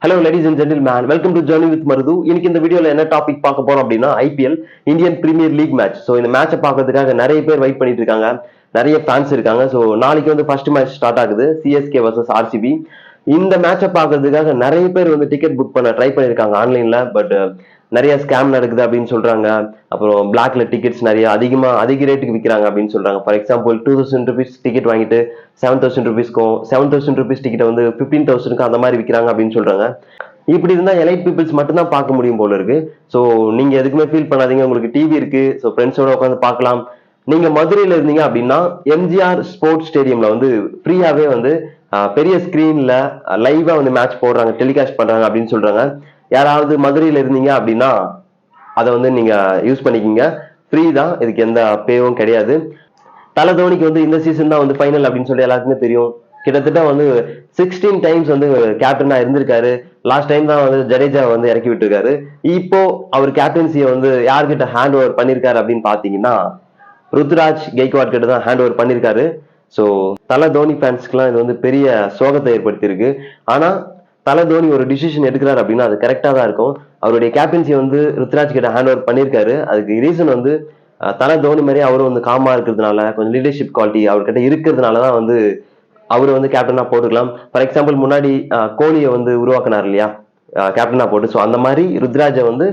Hello ladies and gentlemen, welcome to Journey with Marudu. இன்னைக்கு இந்த வீடியோல என்ன டாபிக் பார்க்க போறோம் அப்படின்னா IPL Indian premier league match. So இந்த மேட்சை பார்க்கறதுக்காக நிறைய பேர் வெயிட் பண்ணிட்டு இருக்காங்க, நிறைய ஃபேன்ஸ் இருக்காங்க. ஸோ நாளைக்கு வந்து ஃபர்ஸ்ட் மேட்ச் ஸ்டார்ட் ஆகுது, சிஎஸ்கே வர்சஸ் ஆர்சிபி. இந்த மேட்சை பார்க்கறதுக்காக நிறைய பேர் வந்து டிக்கெட் புக் பண்ண ட்ரை பண்ணியிருக்காங்க ஆன்லைன்ல. பட் நிறைய ஸ்கேம் நடக்குது அப்படின்னு சொல்றாங்க. அப்புறம் பிளாக்ல டிக்கெட்ஸ் நிறைய அதிக ரேட்டுக்கு விற்கிறாங்க அப்படின்னு சொல்றாங்க. ஃபார் எக்ஸாம்பிள் 2000 ருபீஸ் டிக்கெட் வாங்கிட்டு 7000 ருபீஸ்க்கும் 7000 ருபீஸ் டிக்கெட்டை வந்து 15,000க்கு அந்த மாதிரி விற்கிறாங்க அப்படின்னு சொல்றாங்க. இப்படி இருந்தா எலைட் பீப்புள்ஸ் மட்டும் தான் பார்க்க முடியும் போல இருக்கு. ஸோ நீங்க எதுக்குமே ஃபீல் பண்ணாதீங்க, உங்களுக்கு டிவி இருக்கு, ஸோ ஃப்ரெண்ட்ஸோட உட்காந்து பார்க்கலாம். நீங்க மதுரையில இருந்தீங்க அப்படின்னா எம்ஜிஆர் ஸ்போர்ட்ஸ் ஸ்டேடியம்ல வந்து ஃப்ரீயாவே வந்து பெரிய ஸ்கிரீன்ல லைவா வந்து மேட்ச் போடுறாங்க, டெலிகாஸ்ட் பண்றாங்க அப்படின்னு சொல்றாங்க. யாராவது மதுரையில இருந்தீங்க அப்படின்னா அதை வந்து நீங்க யூஸ் பண்ணிக்கிங்க, ஃப்ரீ தான், இதுக்கு எந்த பேவும் கிடையாது. தல தோனிக்கு வந்து இந்த சீசன் தான் வந்து ஃபைனல் அப்படின்னு சொல்லி எல்லாருக்குமே தெரியும். கிட்டத்தட்ட வந்து 16 டைம்ஸ் வந்து கேப்டனா இருந்திருக்காரு. லாஸ்ட் டைம் தான் வந்து ஜடேஜா வந்து இறக்கி விட்டுருக்காரு. இப்போ அவர் கேப்டன்சியை வந்து யார்கிட்ட ஹேண்ட் ஓவர் பண்ணிருக்காரு அப்படின்னு பாத்தீங்கன்னா ருத்ராஜ் கெய்க்வாட் கிட்ட தான் ஹேண்ட் ஓவர் பண்ணிருக்காரு. ஸோ தல தோனி ஃபேன்ஸ்க்குலாம் இது வந்து பெரிய சோகத்தை ஏற்படுத்தியிருக்கு. ஆனா தல தோனி ஒரு டிசிஷன் எடுக்கிறாரு அப்படின்னா அது கரெக்டா தான் இருக்கும். அவருடைய கேப்டன்சி வந்து ருத்ராஜ் கிட்ட ஹேண்ட் ஓவர் பண்ணிருக்காரு. அதுக்கு ரீசன் வந்து தல தோனி மாதிரி அவரும் வந்து காமா இருக்கிறதுனால, கொஞ்சம் லீடர்ஷிப் குவாலிட்டி அவர்கிட்ட இருக்கிறதுனாலதான் வந்து அவரு வந்து கேப்டனா போட்டுக்கலாம். ஃபார் எக்ஸாம்பிள் முன்னாடி கோலியை வந்து உருவாக்குனார் இல்லையா கேப்டனா போட்டு. ஸோ அந்த மாதிரி ருத்ராஜை வந்து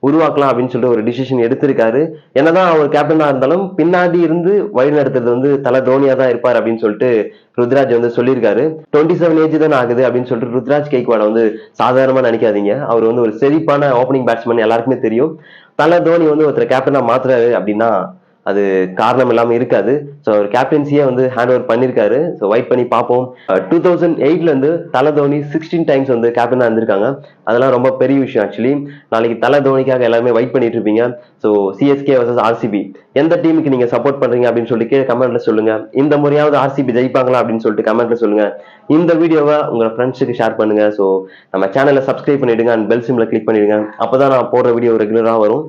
உருவாக்கலாம் அப்படின்னு சொல்லிட்டு ஒரு டிசிஷன் எடுத்திருக்காரு. என்னதான் அவர் கேப்டனா இருந்தாலும் பின்னாடி இருந்து வழி நடத்துறது வந்து தல தோனியா தான் இருப்பார் அப்படின்னு சொல்லிட்டு ருத்ராஜ் வந்து சொல்லியிருக்காரு. 27 ஏஜ் தான் ஆகுது அப்படின்னு சொல்லிட்டு ருத்ராஜ் கெய்க்வாட வந்து சாதாரணமா நினைக்காதீங்க. அவர் வந்து ஒரு செழிப்பான ஓப்பனிங் பேட்ஸ்மேன், எல்லாருக்குமே தெரியும். தல தோனி வந்து ஒருத்தர் கேப்டனா மாத்துறாரு அப்படின்னா அது காரணம் இல்லாம இருக்காது. ஸோ அவர் கேப்டன்சியே வந்து ஹேண்ட் ஓவர் பண்ணிருக்காரு. ஸோ வெயிட் பண்ணி பார்ப்போம். 2008ல இருந்து தல தோனி 16 டைம்ஸ் வந்து கேப்டனா இருந்திருக்காங்க. அதெல்லாம் ரொம்ப பெரிய விஷயம் ஆக்சுவலி. நாளைக்கு தல தோனிக்காக எல்லாருமே வெயிட் பண்ணிட்டு இருப்பீங்க. ஸோ சிஎஸ்கே வர்சஸ் ஆர்சிபி, எந்த டீமுக்கு நீங்க சப்போர்ட் பண்றீங்க அப்படின்னு சொல்லி கீழே கமெண்ட்ல சொல்லுங்க. இந்த முறையாவது ஆர்சிபி ஜெயிப்பாங்களா அப்படின்னு சொல்லிட்டு கமெண்ட்ல சொல்லுங்க. இந்த வீடியோவை உங்க ஃப்ரெண்ட்ஸுக்கு ஷேர் பண்ணுங்க. ஸோ நம்ம சேனலை சப்ஸ்கிரைப் பண்ணிடுங்க அண்ட் பெல் சிம்ல கிளிக் பண்ணிடுங்க. அப்பதான் நான் போடுற வீடியோ ரெகுலரா வரும்.